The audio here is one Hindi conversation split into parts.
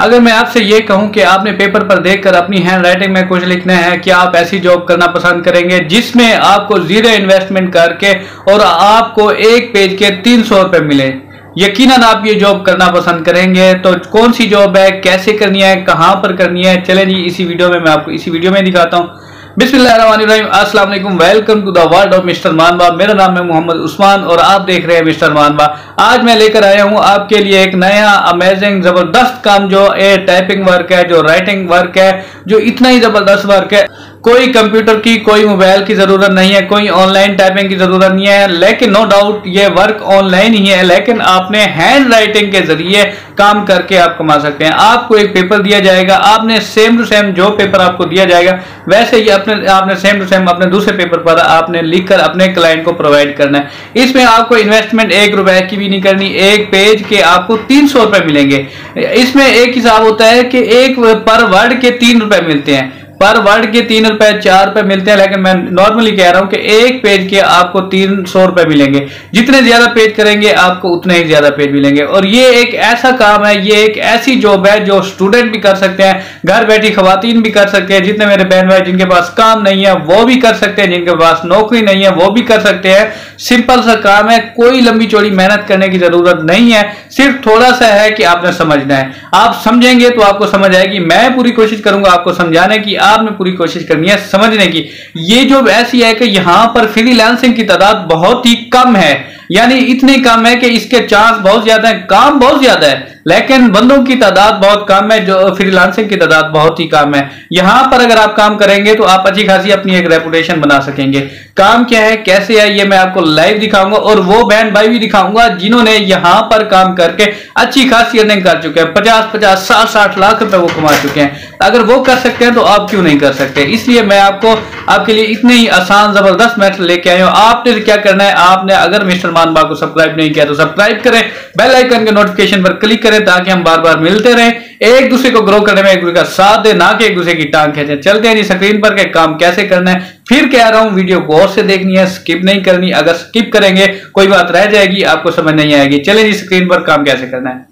अगर मैं आपसे ये कहूं कि आपने पेपर पर देखकर अपनी हैंड राइटिंग में कुछ लिखना है, क्या आप ऐसी जॉब करना पसंद करेंगे जिसमें आपको जीरो इन्वेस्टमेंट करके और आपको एक पेज के 300 रुपए मिले? यकीनन आप ये जॉब करना पसंद करेंगे। तो कौन सी जॉब है, कैसे करनी है, कहां पर करनी है, चलें जी इसी वीडियो में मैं आपको इसी वीडियो में दिखाता हूं। बिस्मिल्लाहिर्रहमानिर्रहीम, अस्सलाम वालेकुम, welcome to the world of mister Manwa. मेरा नाम है मोहम्मद उस्मान और आप देख रहे हैं मिस्टर मानवा। आज मैं लेकर आया हूं आपके लिए एक नया अमेजिंग जबरदस्त काम, जो टाइपिंग वर्क है, जो राइटिंग वर्क है, जो इतना ही जबरदस्त वर्क है। कोई कंप्यूटर की, कोई मोबाइल की जरूरत नहीं है, कोई ऑनलाइन टाइपिंग की जरूरत नहीं है। लेकिन नो डाउट ये वर्क ऑनलाइन ही है, लेकिन आपने हैंड राइटिंग के जरिए काम करके आप कमा सकते हैं। आपको एक पेपर दिया जाएगा, आपने सेम टू सेम जो पेपर आपको दिया जाएगा वैसे ही आपने सेम टू सेम अपने दूसरे पेपर पर आपने लिखकर अपने क्लाइंट को प्रोवाइड करना है। इसमें आपको इन्वेस्टमेंट 1 रुपए की भी नहीं करनी। एक पेज के आपको 300 रुपए मिलेंगे। इसमें एक हिसाब होता है कि एक पर वर्ड के 3 रुपए मिलते हैं, पर वर्ड के 3 रुपए 4 रुपए मिलते हैं, लेकिन मैं नॉर्मली कह रहा हूं कि एक पेज के आपको 300 रुपए मिलेंगे। जितने ज्यादा पेज करेंगे आपको उतने ही ज्यादा पेज मिलेंगे। और ये एक ऐसा काम है, ये एक ऐसी जॉब है जो स्टूडेंट भी कर सकते हैं, घर बैठी खवातीन भी कर सकते हैं। जितने मेरे बहन भाई जिनके पास काम नहीं है वो भी कर सकते हैं, जिनके पास नौकरी नहीं है वो भी कर सकते हैं। सिंपल सा काम है, कोई लंबी चौड़ी मेहनत करने की जरूरत नहीं है, सिर्फ थोड़ा सा है कि आपने समझना है। आप समझेंगे तो आपको समझ आएगी। मैं पूरी कोशिश करूंगा आपको समझाने की, आपने पूरी कोशिश करनी है समझने की। ये जॉब ऐसी है कि यहां पर फ्रीलांसिंग की तादाद बहुत ही कम है, यानी इतनी कम है कि इसके चांस बहुत ज्यादा है, काम बहुत ज्यादा है, लेकिन बंदों की तादाद बहुत कम है, जो फ्रीलांसिंग की तादाद बहुत ही कम है। यहां पर अगर आप काम करेंगे तो आप अच्छी खासी अपनी एक रेपुटेशन बना सकेंगे। काम क्या है, कैसे है, ये मैं आपको लाइव दिखाऊंगा और वो बहन भाई भी दिखाऊंगा जिन्होंने यहां पर काम करके अच्छी खासी अर्निंग कर चुके हैं। 50-50, 60-60 लाख रुपए वो कमा चुके हैं। अगर वो कर सकते हैं तो आप क्यों नहीं कर सकते? इसलिए मैं आपके लिए इतने ही आसान जबरदस्त मेथड लेके आया हूं। आपने क्या करना है, आपने अगर मिस्टर मानवा को सब्सक्राइब नहीं किया तो सब्सक्राइब करें, बेल आइकन के नोटिफिकेशन पर क्लिक करें ताकि हम बार बार मिलते रहें, एक दूसरे को ग्रो करने में एक दूसरे का साथ दे, ना कि एक दूसरे की टांग खींचे। चलते हैं जी स्क्रीन पर के काम कैसे करना है। फिर कह रहा हूं वीडियो गौर से देखनी है, स्किप नहीं करनी। अगर स्किप करेंगे कोई बात रह जाएगी, आपको समझ नहीं आएगी। चलें जी स्क्रीन पर काम कैसे करना है।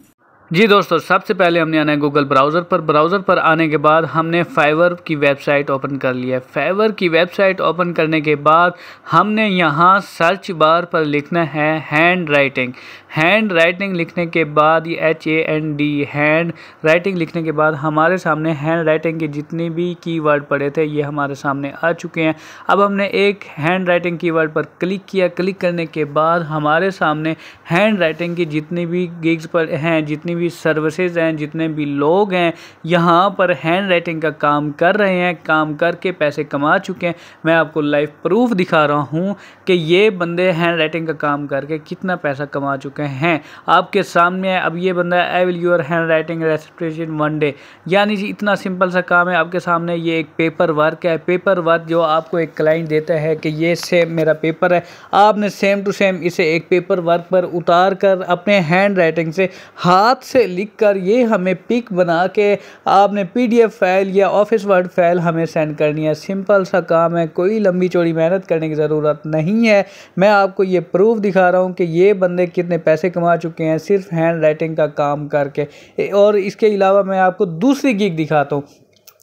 जी दोस्तों, सबसे पहले हमने आना है गूगल ब्राउज़र पर। ब्राउज़र पर आने के बाद हमने फाइवर की वेबसाइट ओपन कर लिया है। फाइवर की वेबसाइट ओपन करने के बाद हमने यहाँ सर्च बार पर लिखना है हैंड राइटिंग। हैंड राइटिंग लिखने के बाद ये HAND हैंड राइटिंग लिखने के बाद हमारे सामने हैंड राइटिंग के जितने भी कीवर्ड पड़े थे ये हमारे सामने आ चुके हैं। अब हमने एक हैंड राइटिंग कीवर्ड पर क्लिक किया। क्लिक करने के बाद हमारे सामने हैंड राइटिंग की जितनी भी गिग्स पर हैं, जितनी भी सर्विसेज हैं, जितने भी लोग हैं यहाँ पर हैंड राइटिंग का काम कर रहे हैं, काम करके पैसे कमा चुके हैं। मैं आपको लाइव प्रूफ दिखा रहा हूँ कि ये बंदे हैंड राइटिंग का काम करके कितना पैसा कमा चुके हैं। आपके सामने अब ये बंदा I will your handwriting रेसिप्रेशन 1 डे, यानी जी इतना सिंपल सा काम है। आपके सामने ये एक पेपर वर्क है। पेपर वर्क जो आपको एक क्लाइंट देता है कि ये सेम मेरा पेपर है, आपने सेम टू सेम इसे एक पेपर वर्क पर उतार कर अपने हैंड राइटिंग से हाथ से लिखकर ये हमें पिक बना के आपने PDF फाइल या ऑफिस वर्ड फाइल हमें सेंड करनी है। सिंपल सा काम है, कोई लंबी चौड़ी मेहनत करने की ज़रूरत नहीं है। मैं आपको ये प्रूफ दिखा रहा हूँ कि ये बंदे कितने पैसे कमा चुके हैं सिर्फ हैंड राइटिंग का काम करके। और इसके अलावा मैं आपको दूसरी गिग दिखाता हूँ।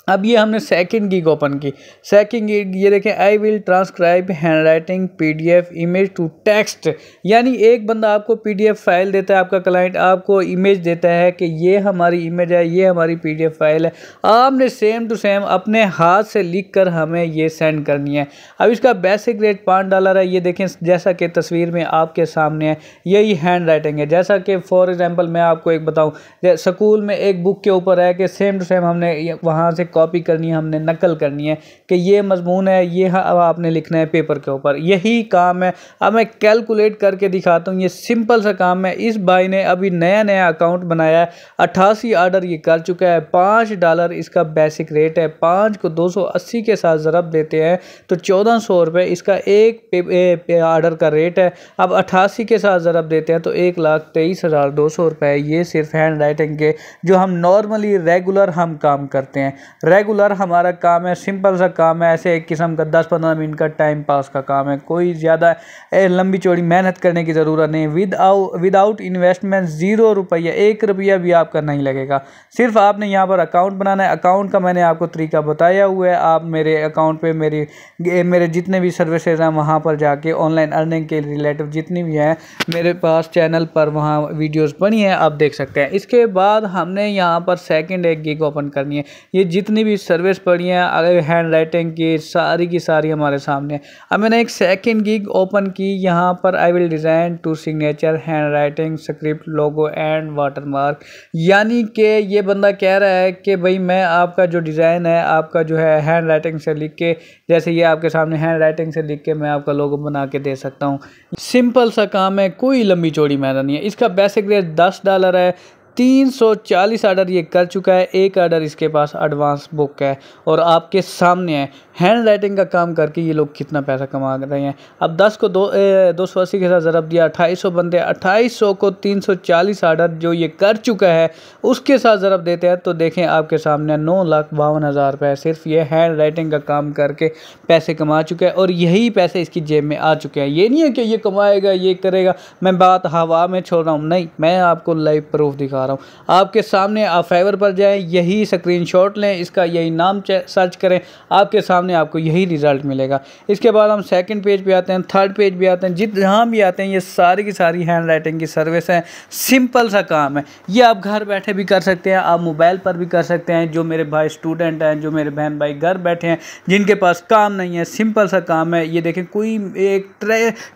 अब ये हमने सेकंड गिग ओपन की। सेकंड गिग ये देखें, I will transcribe handwriting PDF image to text, यानी एक बंदा आपको PDF फाइल देता है, आपका क्लाइंट आपको इमेज देता है कि ये हमारी इमेज है, ये हमारी PDF फाइल है। आपने सेम टू सेम अपने हाथ से लिख कर हमें ये सेंड करनी है। अब इसका बेसिक रेट $5 है। ये देखें जैसा कि तस्वीर में आपके सामने है, यही हैंड राइटिंग है। जैसा कि फॉर एग्जाम्पल मैं आपको एक बताऊँ, स्कूल में एक बुक के ऊपर है कि सेम टू सेम हमने वहाँ से कॉपी करनी है, हमने नकल करनी है कि ये मजमून है, ये अब आपने लिखना है पेपर के ऊपर। यही काम है। अब मैं कैलकुलेट करके दिखाता हूँ। ये सिंपल सा काम है। इस भाई ने अभी नया अकाउंट बनाया है, 88 ऑर्डर ये कर चुका है। $5 इसका बेसिक रेट है। 5 को 280 के साथ ज़रब देते हैं तो 1400 रुपये इसका एक ऑर्डर का रेट है। अब 88 के साथ ज़रब देते हैं तो 1,23,200 रुपये। ये सिर्फ हैंड राइटिंग के जो हम नॉर्मली रेगुलर हम काम करते हैं। रेगुलर हमारा काम है, सिंपल सा काम है, ऐसे एक किस्म का 10-15 मिनट का टाइम पास का काम है, कोई ज़्यादा लंबी चौड़ी मेहनत करने की ज़रूरत नहीं। विदाउट इन्वेस्टमेंट 0 रुपया, 1 रुपया भी आपका नहीं लगेगा। सिर्फ आपने यहाँ पर अकाउंट बनाना है। अकाउंट का मैंने आपको तरीका बताया हुआ है। आप मेरे अकाउंट पे मेरे जितने भी सर्विसेज हैं वहाँ पर जाके ऑनलाइन अर्निंग के रिलेटिव जितनी भी हैं मेरे पास चैनल पर वहाँ वीडियोस बनी है, आप देख सकते हैं। इसके बाद हमने यहाँ पर सेकंड एक गिग ओपन करनी है। ये जितनी भी सर्विस पड़ी हैं अगर हैंड राइटिंग की सारी हमारे सामने है। अब मैंने एक सेकंड गिग ओपन की। यहाँ पर I will design to signature handwriting script logo and watermark, यानी कि ये बंदा कह रहा है कि भाई मैं आपका जो डिज़ाइन है आपका जो है हैंड राइटिंग से लिख के, जैसे ये आपके सामने हैंड राइटिंग से लिख के मैं आपका लोगो बना के दे सकता हूँ। सिंपल सा काम है, कोई लंबी चौड़ी मेहनत नहीं है। इसका बेसिक रेट $10 है। 340 ऑर्डर ये कर चुका है। एक ऑर्डर इसके पास एडवांस बुक है और आपके सामने है हैंड राइटिंग का काम करके ये लोग कितना पैसा कमा रहे हैं। अब 10 को 280 के साथ ज़रब दिया, 2800 बनते हैं। 2800 को 340 ऑर्डर जो ये कर चुका है उसके साथ ज़रब देते हैं तो देखें आपके सामने 9,52,000 रुपये सिर्फ ये हैंड राइटिंग का काम करके पैसे कमा चुका है और यही पैसे इसकी जेब में आ चुके हैं। ये नहीं है कि ये कमाएगा, ये करेगा, मैं बात हवा में छोड़ रहा हूँ, नहीं, मैं आपको लाइव प्रूफ दिखा रहा हूँ आपके सामने। आप फाइवर पर जाएं, यही स्क्रीनशॉट लें, इसका यही नाम सर्च करें, आपके सामने आपको यही रिजल्ट मिलेगा। इसके बाद हम सेकंड पेज पे आते हैं, थर्ड पेज पे आते हैं, जहाँ भी आते हैं ये सारी की सारी हैंड राइटिंग की सर्विस है। सिंपल सा काम है, ये आप घर बैठे भी कर सकते हैं, आप मोबाइल पर भी कर सकते हैं। जो मेरे भाई स्टूडेंट हैं, जो मेरे बहन भाई घर बैठे हैं, जिनके पास काम नहीं है, सिंपल सा काम है। ये देखें, कोई एक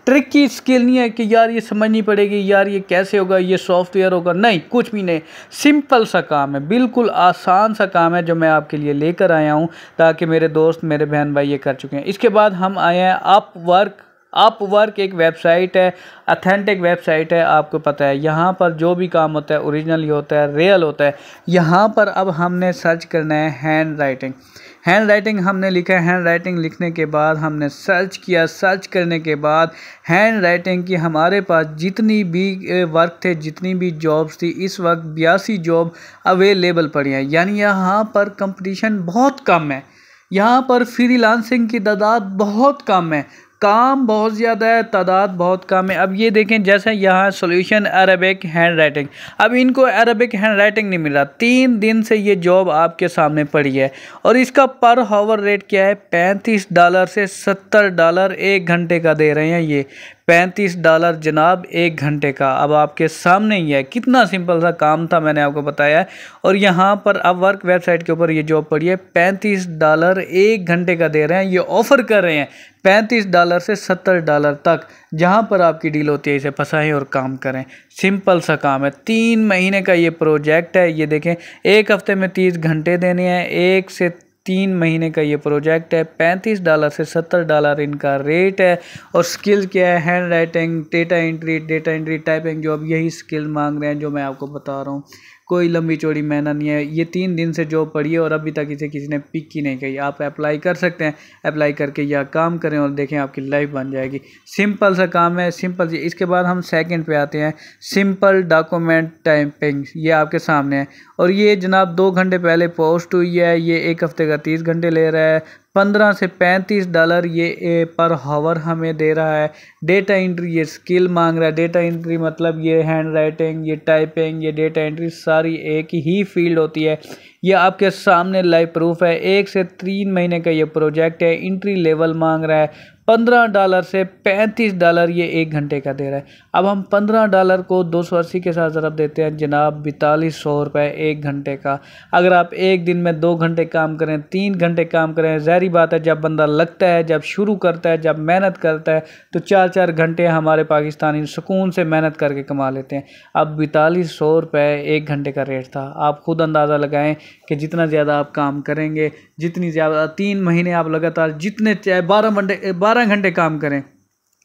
ट्रिक की स्किल नहीं है कि यार ये समझनी पड़ेगी, यार ये कैसे होगा, ये सॉफ्टवेयर होगा, नहीं, कुछ भी नहीं। सिंपल सा काम है, बिल्कुल आसान सा काम है जो मैं आपके लिए लेकर आया हूँ ताकि मेरे दोस्त मेरे बहन भाई ये कर चुके हैं। इसके बाद हम आए हैं अपवर्क एक वेबसाइट है, ऑथेंटिक वेबसाइट है, आपको पता है। यहाँ पर जो भी काम होता है ओरिजिनल ही होता है, रियल होता है। यहाँ पर अब हमने सर्च करना है हैंड राइटिंग हमने लिखा है। हैंड राइटिंग लिखने के बाद हमने सर्च किया। सर्च करने के बाद हैंड राइटिंग की हमारे पास जितनी भी वर्क थे, जितनी भी जॉब्स थी, इस वक्त 82 जॉब अवेलेबल पड़ी हैं। यानी यहाँ पर कंपटीशन बहुत कम है, यहाँ पर फ्रीलांसिंग की तादाद बहुत कम है, काम बहुत ज़्यादा है, तादाद बहुत कम है। अब ये देखें, जैसे यहाँ सॉल्यूशन अरबिक हैंड राइटिंग, अब इनको अरबिक हैंड राइटिंग नहीं मिल रहा। 3 दिन से ये जॉब आपके सामने पड़ी है और इसका पर हावर रेट क्या है, $35 से $70 1 घंटे का दे रहे हैं। ये $35 जनाब 1 घंटे का, अब आपके सामने ही है। कितना सिंपल सा काम था, मैंने आपको बताया है। और यहाँ पर अब वर्क वेबसाइट के ऊपर ये जॉब पड़ी है, $35 1 घंटे का दे रहे हैं। ये ऑफ़र कर रहे हैं $35 से $70 तक, जहाँ पर आपकी डील होती है इसे फंसाएं और काम करें। सिंपल सा काम है, 3 महीने का ये प्रोजेक्ट है। ये देखें, 1 हफ्ते में 30 घंटे देने हैं, 1 से 3 महीने का ये प्रोजेक्ट है। $35 से $70 इनका रेट है। और स्किल क्या है, hand writing, data entry, typing job, यही स्किल मांग रहे हैं जो मैं आपको बता रहा हूँ। कोई लंबी चौड़ी मेहनत नहीं है। ये 3 दिन से जॉब पड़ी है और अभी तक इसे किसी ने पिक ही नहीं की। आप अप्लाई कर सकते हैं, अप्लाई करके या काम करें और देखें आपकी लाइफ बन जाएगी। सिंपल सा काम है, सिंपल। इसके बाद हम सेकंड पे आते हैं, सिंपल डॉक्यूमेंट टाइपिंग। ये आपके सामने है और ये जनाब 2 घंटे पहले पोस्ट हुई है। ये 1 हफ्ते का 30 घंटे ले रहा है। $15 से $35 ये पर हावर हमें दे रहा है। डेटा एंट्री, ये स्किल मांग रहा है। डेटा एंट्री मतलब ये हैंड राइटिंग, ये टाइपिंग, ये डेटा एंट्री सारी एक ही फील्ड होती है। ये आपके सामने लाइव प्रूफ है। 1 से 3 महीने का ये प्रोजेक्ट है। एंट्री लेवल मांग रहा है। $15 से $35 ये 1 घंटे का दे रहा है। अब हम $15 को 280 के साथ ज़रब देते हैं जनाब, $4200 रुपये 1 घंटे का। अगर आप एक दिन में 2 घंटे काम करें, 3 घंटे काम करें, ज़ाहिर बात है जब बंदा लगता है, जब शुरू करता है, जब मेहनत करता है तो 4-4 घंटे हमारे पाकिस्तानी सुकून से मेहनत करके कमा लेते हैं। अब $4200 रुपये 1 घंटे का रेट था। आप खुद अंदाज़ा लगाएं कि जितना ज़्यादा आप काम करेंगे, जितनी ज़्यादा 3 महीने आप लगातार जितने चाहे 12 घंटे काम करें,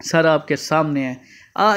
सर आपके सामने है।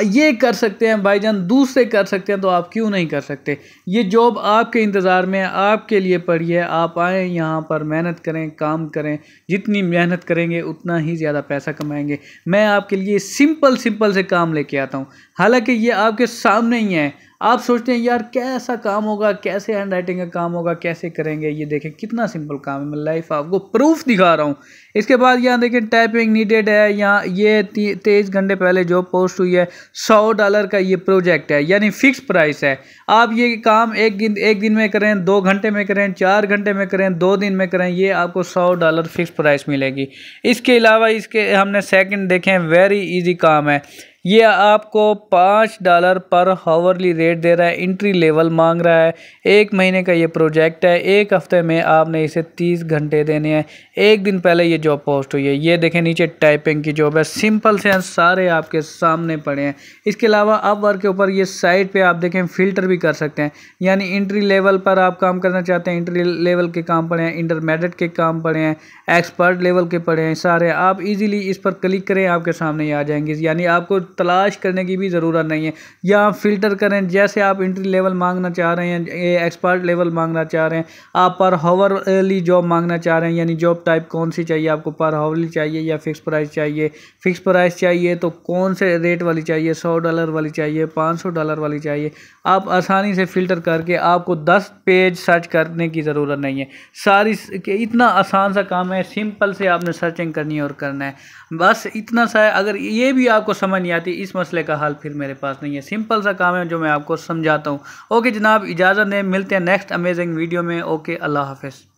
ये कर सकते हैं भाईजान, दूसरे कर सकते हैं तो आप क्यों नहीं कर सकते। ये जॉब आपके इंतज़ार में है, आपके लिए पड़ी है। आप आएँ यहाँ पर, मेहनत करें, काम करें। जितनी मेहनत करेंगे उतना ही ज़्यादा पैसा कमाएंगे। मैं आपके लिए सिंपल से काम लेके आता हूँ। हालांकि ये आपके सामने ही है। आप सोचते हैं यार कैसा काम होगा, कैसे हैंड राइटिंग का काम होगा, कैसे करेंगे। ये देखें कितना सिंपल काम है, मैं लाइव आपको प्रूफ दिखा रहा हूँ। इसके बाद यहाँ देखें टाइपिंग नीडेड है, यहाँ ये 23 घंटे पहले जो पोस्ट हुई है, $100 का ये प्रोजेक्ट है, यानी फिक्स प्राइस है। आप ये काम एक दिन में करें, 2 घंटे में करें, 4 घंटे में करें, 2 दिन में करें, ये आपको $100 फिक्स प्राइस मिलेगी। इसके अलावा इसके हमने सेकंड देखें, वेरी इजी काम है। ये आपको $5 पर हावरली रेट दे रहा है, एंट्री लेवल मांग रहा है। 1 महीने का ये प्रोजेक्ट है, 1 हफ्ते में आपने इसे 30 घंटे देने हैं। 1 दिन पहले ये जॉब पोस्ट हुई है। ये देखें नीचे टाइपिंग की जॉब है, सिंपल से सारे आपके सामने पड़े हैं। इसके अलावा आप वर्क के ऊपर ये साइड पे आप देखें फिल्टर भी कर सकते हैं, यानी एंट्री लेवल पर आप काम करना चाहते हैं, एंट्री लेवल के काम पड़े हैं, इंटरमीडिएट के काम पड़े हैं, एक्सपर्ट लेवल के पड़े हैं, सारे आप इजीली इस पर क्लिक करें, आपके सामने ही आ जाएंगे। यानी आपको तलाश करने की भी ज़रूरत नहीं है, या आप फिल्टर करें। जैसे आप एंट्री लेवल मांगना चाह रहे हैं, एक्सपर्ट लेवल मांगना चाह रहे हैं, आप पर हावरली जॉब मांगना चाह रहे हैं, यानी जॉब टाइप कौन सी चाहिए आपको, पर हावरली चाहिए या फिक्स प्राइस चाहिए। फिक्स प्राइस चाहिए तो कौन से रेट वाली चाहिए, $100 वाली चाहिए, $500 वाली चाहिए। आप आसानी से फ़िल्टर करके, आपको 10 पेज सर्च करने की ज़रूरत नहीं है। सारी इतना आसान सा काम है, सिंपल से आपने सर्चिंग करनी है और करना है, बस इतना सा है। अगर ये भी आपको समझ नहीं आती, इस मसले का हल फिर मेरे पास नहीं है। सिंपल सा काम है जो मैं आपको समझाता हूँ। ओके जनाब, इजाज़त दें, मिलते हैं नेक्स्ट अमेजिंग वीडियो में। ओके, अल्लाह हाफ़िज़।